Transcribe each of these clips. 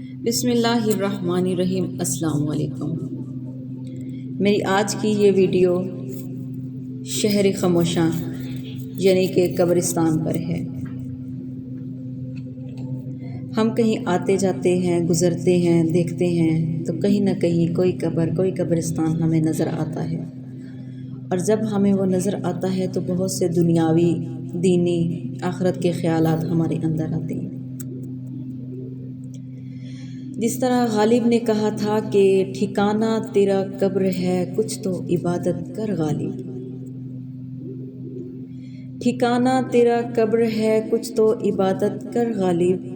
بسم اللہ الرحمن الرحیم۔ السلام علیکم۔ میری آج کی یہ ویڈیو شہر خاموشاں یعنی کہ قبرستان پر ہے۔ ہم کہیں آتے جاتے ہیں، گزرتے ہیں، دیکھتے ہیں تو کہیں نہ کہیں کوئی قبر، کوئی قبرستان ہمیں نظر آتا ہے، اور جب ہمیں وہ نظر آتا ہے تو بہت سے دنیاوی، دینی، آخرت کے خیالات ہمارے اندر آتے ہیں۔ جس طرح غالب نے کہا تھا کہ ٹھکانہ تیرا قبر ہے، کچھ تو عبادت کر غالب۔ ٹھکانہ تیرا قبر ہے، کچھ تو عبادت کر غالب،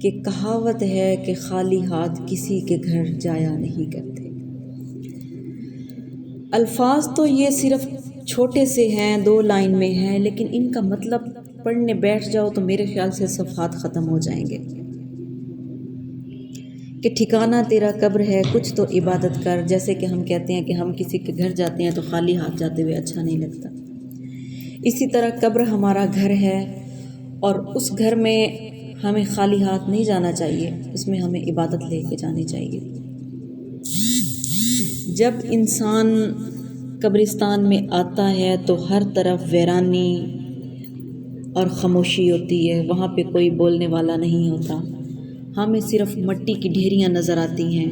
کہ کہاوت ہے کہ خالی ہاتھ کسی کے گھر جایا نہیں کرتے۔ الفاظ تو یہ صرف چھوٹے سے ہیں، 2 لائن میں ہیں، لیکن ان کا مطلب پڑھنے بیٹھ جاؤ تو میرے خیال سے صفحات ختم ہو جائیں گے۔ کہ ٹھکانہ تیرا قبر ہے، کچھ تو عبادت کر، جیسے کہ ہم کہتے ہیں کہ ہم کسی کے گھر جاتے ہیں تو خالی ہاتھ جاتے ہوئے اچھا نہیں لگتا، اسی طرح قبر ہمارا گھر ہے، اور اس گھر میں ہمیں خالی ہاتھ نہیں جانا چاہیے، اس میں ہمیں عبادت لے کے جانی چاہیے۔ جب انسان قبرستان میں آتا ہے تو ہر طرف ویرانی اور خاموشی ہوتی ہے، وہاں پہ کوئی بولنے والا نہیں ہوتا، ہمیں صرف مٹی کی ڈھیریاں نظر آتی ہیں،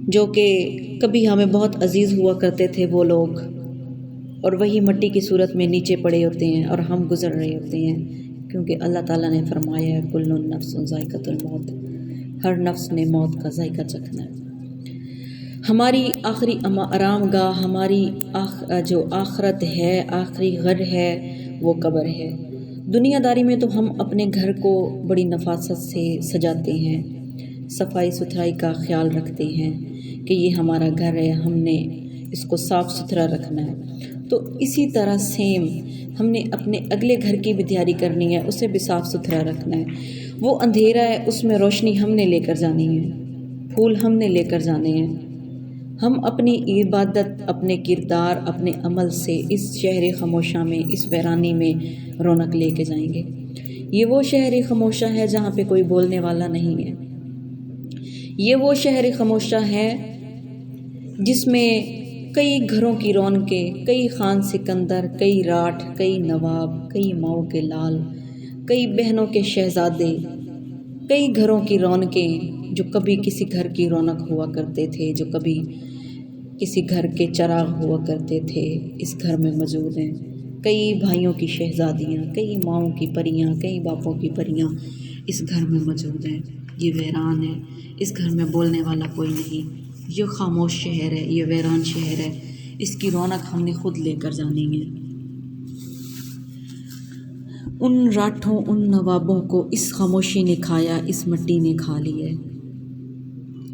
جو کہ کبھی ہمیں بہت عزیز ہوا کرتے تھے وہ لوگ، اور وہی مٹی کی صورت میں نیچے پڑے ہوتے ہیں اور ہم گزر رہے ہوتے ہیں، کیونکہ اللہ تعالیٰ نے فرمایا ہے کل نفس ذائقۃ الموت، ہر نفس نے موت کا ذائقہ چکھنا ہے۔ ہماری آخری آرام گاہ، ہماری جو آخرت ہے، آخری گھر ہے، وہ قبر ہے۔ دنیا داری میں تو ہم اپنے گھر کو بڑی نفاست سے سجاتے ہیں، صفائی ستھرائی کا خیال رکھتے ہیں کہ یہ ہمارا گھر ہے، ہم نے اس کو صاف ستھرا رکھنا ہے، تو اسی طرح سیم ہم نے اپنے اگلے گھر کی بھی تیاری کرنی ہے، اسے بھی صاف ستھرا رکھنا ہے۔ وہ اندھیرا ہے، اس میں روشنی ہم نے لے کر جانی ہے، پھول ہم نے لے کر جانے ہیں۔ ہم اپنی عبادت، اپنے کردار، اپنے عمل سے اس شہر خاموشاں میں، اس ویرانی میں رونق لے کے جائیں گے۔ یہ وہ شہر خاموشاں ہے جہاں پہ کوئی بولنے والا نہیں ہے۔ یہ وہ شہر خاموشاں ہے جس میں کئی گھروں کی رونقیں، کئی خان سکندر، کئی راٹھ، کئی نواب، کئی مئو کے لال، کئی بہنوں کے شہزادے، کئی گھروں کی رونقیں جو کبھی کسی گھر کی رونق ہوا کرتے تھے، جو کبھی کسی گھر کے چراغ ہوا کرتے تھے، اس گھر میں موجود ہیں۔ کئی بھائیوں کی شہزادیاں، کئی ماؤں کی پریاں، کئی باپوں کی پریاں اس گھر میں موجود ہیں۔ یہ ویران ہے، اس گھر میں بولنے والا کوئی نہیں، یہ خاموش شہر ہے، یہ ویران شہر ہے، اس کی رونق ہم نے خود لے کر جانی ہے۔ ان راٹھوں، ان نوابوں کو اس خاموشی نے کھایا، اس مٹی نے کھا لی ہے،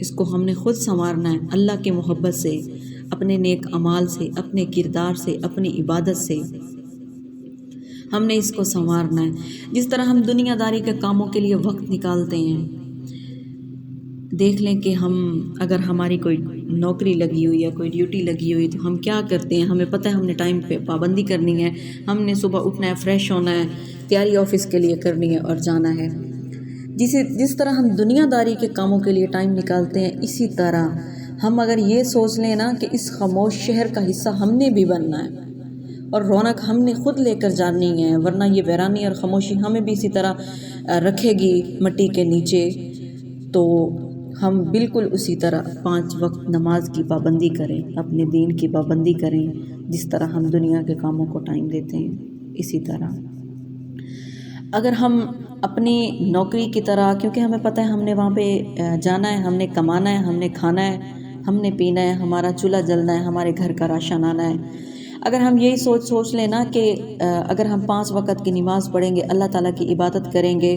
اس کو ہم نے خود سنوارنا ہے، اللہ کی محبت سے، اپنے نیک اعمال سے، اپنے کردار سے، اپنی عبادت سے ہم نے اس کو سنوارنا ہے۔ جس طرح ہم دنیا داری کے کاموں کے لیے وقت نکالتے ہیں، دیکھ لیں کہ ہم اگر ہماری کوئی نوکری لگی ہوئی ہے، کوئی ڈیوٹی لگی ہوئی، تو ہم کیا کرتے ہیں، ہمیں پتہ ہے ہم نے ٹائم پہ پابندی کرنی ہے، ہم نے صبح اٹھنا ہے، فریش ہونا ہے، تیاری آفس کے لیے کرنی ہے اور جانا ہے۔ جس طرح ہم دنیا داری کے کاموں کے لیے ٹائم نکالتے ہیں، اسی طرح ہم اگر یہ سوچ لیں نا کہ اس خاموش شہر کا حصہ ہم نے بھی بننا ہے اور رونق ہم نے خود لے کر جانی ہے، ورنہ یہ ویرانی اور خاموشی ہمیں بھی اسی طرح رکھے گی مٹی کے نیچے، تو ہم بالکل اسی طرح 5 وقت نماز کی پابندی کریں، اپنے دین کی پابندی کریں، جس طرح ہم دنیا کے کاموں کو ٹائم دیتے ہیں، اسی طرح اگر ہم اپنی نوکری کی طرح، کیونکہ ہمیں پتہ ہے ہم نے وہاں پہ جانا ہے، ہم نے کمانا ہے، ہم نے کھانا ہے، ہم نے پینا ہے، ہمارا چولہا جلنا ہے، ہمارے گھر کا راشن آنا ہے، اگر ہم یہی سوچ لیں نا کہ اگر ہم 5 وقت کی نماز پڑھیں گے، اللہ تعالیٰ کی عبادت کریں گے،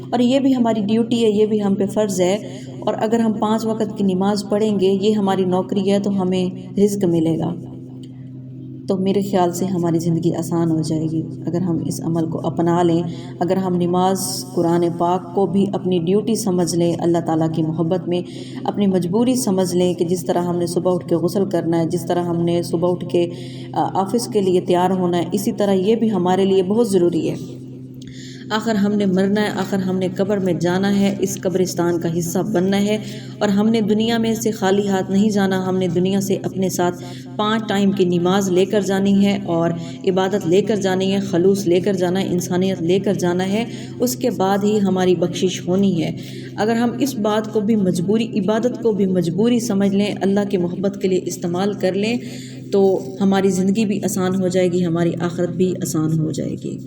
اور یہ بھی ہماری ڈیوٹی ہے، یہ بھی ہم پہ فرض ہے، اور اگر ہم 5 وقت کی نماز پڑھیں گے، یہ ہماری نوکری ہے، تو ہمیں رزق ملے گا، تو میرے خیال سے ہماری زندگی آسان ہو جائے گی اگر ہم اس عمل کو اپنا لیں، اگر ہم نماز، قرآن پاک کو بھی اپنی ڈیوٹی سمجھ لیں، اللہ تعالیٰ کی محبت میں اپنی مجبوری سمجھ لیں کہ جس طرح ہم نے صبح اٹھ کے غسل کرنا ہے، جس طرح ہم نے صبح اٹھ کے آفس کے لیے تیار ہونا ہے، اسی طرح یہ بھی ہمارے لیے بہت ضروری ہے۔ آخر ہم نے مرنا ہے، آخر ہم نے قبر میں جانا ہے، اس قبرستان کا حصہ بننا ہے، اور ہم نے دنیا میں سے خالی ہاتھ نہیں جانا، ہم نے دنیا سے اپنے ساتھ 5 ٹائم کی نماز لے کر جانی ہے، اور عبادت لے کر جانی ہے، خلوص لے کر جانا ہے، انسانیت لے کر جانا ہے، اس کے بعد ہی ہماری بخشش ہونی ہے۔ اگر ہم اس بات کو بھی مجبوری، عبادت کو بھی مجبوری سمجھ لیں، اللہ کی محبت کے لیے استعمال کر لیں، تو ہماری زندگی بھی آسان ہو جائے گی، ہماری آخرت بھی آسان ہو جائے گی۔